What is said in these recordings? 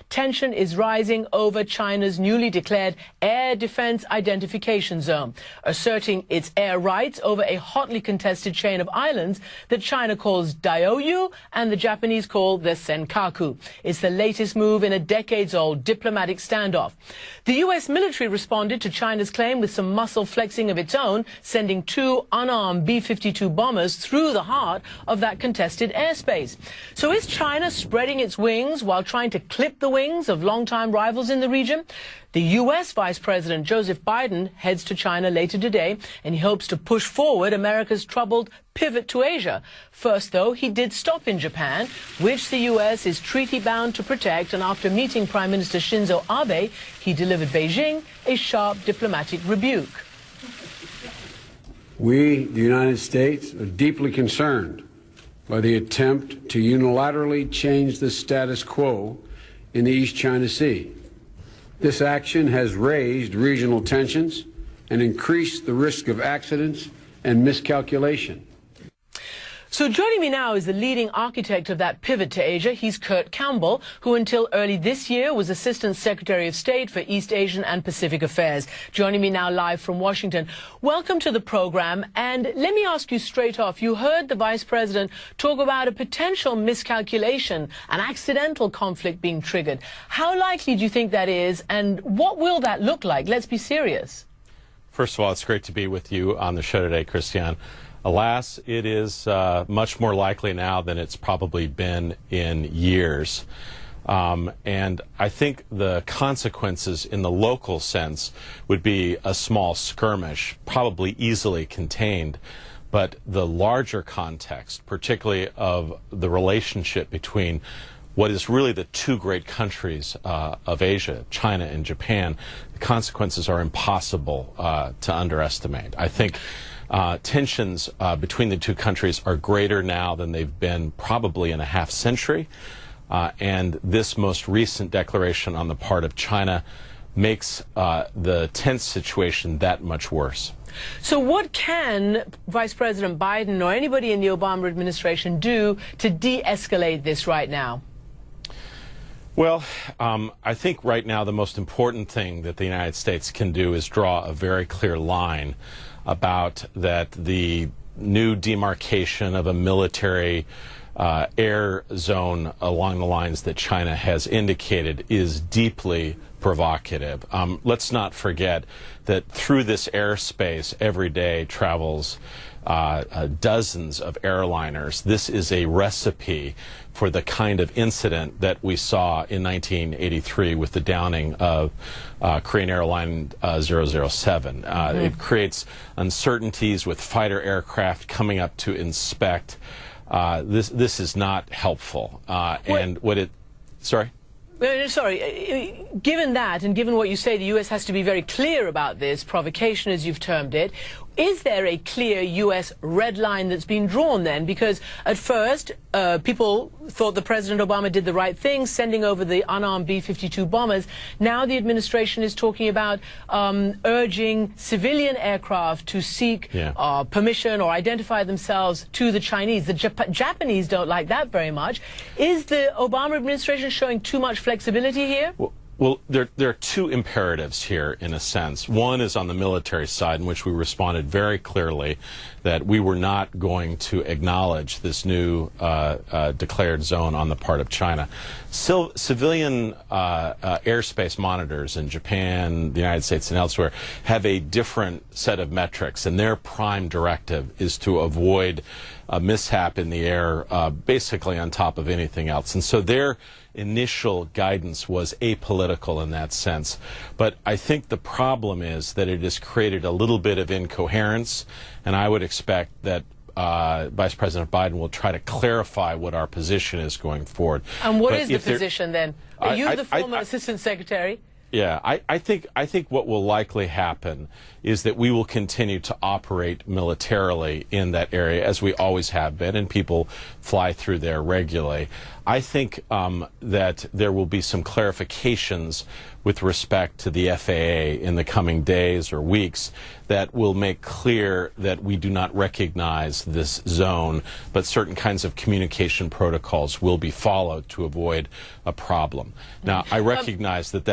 tension is rising over China's newly declared Air Defense Identification Zone, asserting its air rights over a hotly contested chain of islands that China calls Diaoyu and the Japanese call the Senkaku. It's the latest move in a decades-old diplomatic standoff. The U.S. military responded to China's claim with some muscle flexing of its own, sending 2 unarmed B-52 bombers through the heart of that contested airspace. So is China spreading its wings while trying to clip the wings of longtime rivals in the region? The U.S. Vice President Joseph Biden heads to China later today, and he hopes to push forward America's troubled pivot to Asia. First, though, he did stop in Japan, which the U.S. is treaty-bound to protect, and after meeting Prime Minister Shinzo Abe, he delivered Beijing a sharp diplomatic rebuke. We, the United States, are deeply concerned by the attempt to unilaterally change the status quo in the East China Sea. This action has raised regional tensions and increased the risk of accidents and miscalculation. So joining me now is the leading architect of that pivot to Asia. He's Kurt Campbell, who until early this year was Assistant Secretary of State for East Asian and Pacific Affairs. Joining me now live from Washington. Welcome to the program. And let me ask you straight off, you heard the Vice President talk about a potential miscalculation, an accidental conflict being triggered. How likely do you think that is, and what will that look like? Let's be serious. First of all, it's great to be with you on the show today, Christiane. Alas, it is much more likely now than it's probably been in years. And I think the consequences in the local sense would be a small skirmish, probably easily contained. But the larger context, particularly of the relationship between what is really the two great countries of Asia, China and Japan, the consequences are impossible to underestimate. I think tensions between the two countries are greater now than they've been probably in a half century. And this most recent declaration on the part of China makes the tense situation that much worse. So what can Vice President Biden or anybody in the Obama administration do to de-escalate this right now? Well, I think right now the most important thing that the United States can do is draw a very clear line about that the new demarcation of a military air zone along the lines that China has indicated is deeply provocative. Let's not forget that through this airspace every day travels dozens of airliners. This is a recipe for the kind of incident that we saw in 1983 with the downing of Korean Airline 007. It creates uncertainties with fighter aircraft coming up to inspect. This is not helpful. And what it... Sorry? Sorry, given that and given what you say, the U.S. has to be very clear about this provocation, as you've termed it. Is there a clear U.S. red line that's been drawn then? Because at first, people thought that President Obama did the right thing, sending over the unarmed B-52 bombers. Now the administration is talking about urging civilian aircraft to seek permission or identify themselves to the Chinese. The Japanese don't like that very much. Is the Obama administration showing too much flexibility here? Well, there are two imperatives here, in a sense. One is on the military side, in which we responded very clearly that we were not going to acknowledge this new declared zone on the part of China. Civilian airspace monitors in Japan, the United States, and elsewhere have a different set of metrics, and their prime directive is to avoid a mishap in the air, basically on top of anything else. And so their initial guidance was apolitical in that sense. But I think the problem is that it has created a little bit of incoherence, and I would expect that Vice President Biden will try to clarify what our position is going forward. And what is the position then? Are you the former Assistant Secretary? Yeah, I think what will likely happen is that we will continue to operate militarily in that area as we always have been, and people fly through there regularly. I think that there will be some clarifications with respect to the FAA in the coming days or weeks that will make clear that we do not recognize this zone, but certain kinds of communication protocols will be followed to avoid a problem. Now, I recognize that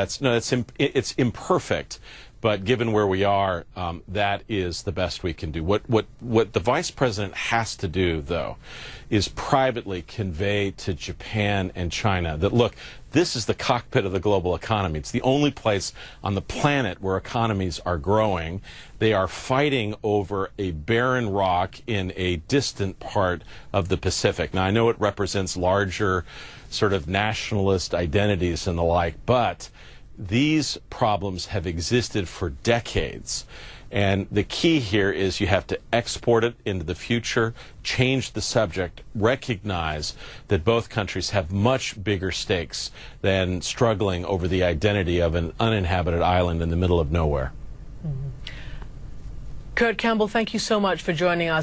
it's imperfect, but given where we are, that is the best we can do. What the Vice President has to do, though, is privately convey to Japan and China that, look, this is the cockpit of the global economy. It's the only place on the planet where economies are growing. They are fighting over a barren rock in a distant part of the Pacific. Now, I know it represents larger sort of nationalist identities and the like, but these problems have existed for decades. And the key here is you have to export it into the future, change the subject, recognize that both countries have much bigger stakes than struggling over the identity of an uninhabited island in the middle of nowhere. Kurt Campbell, thank you so much for joining us.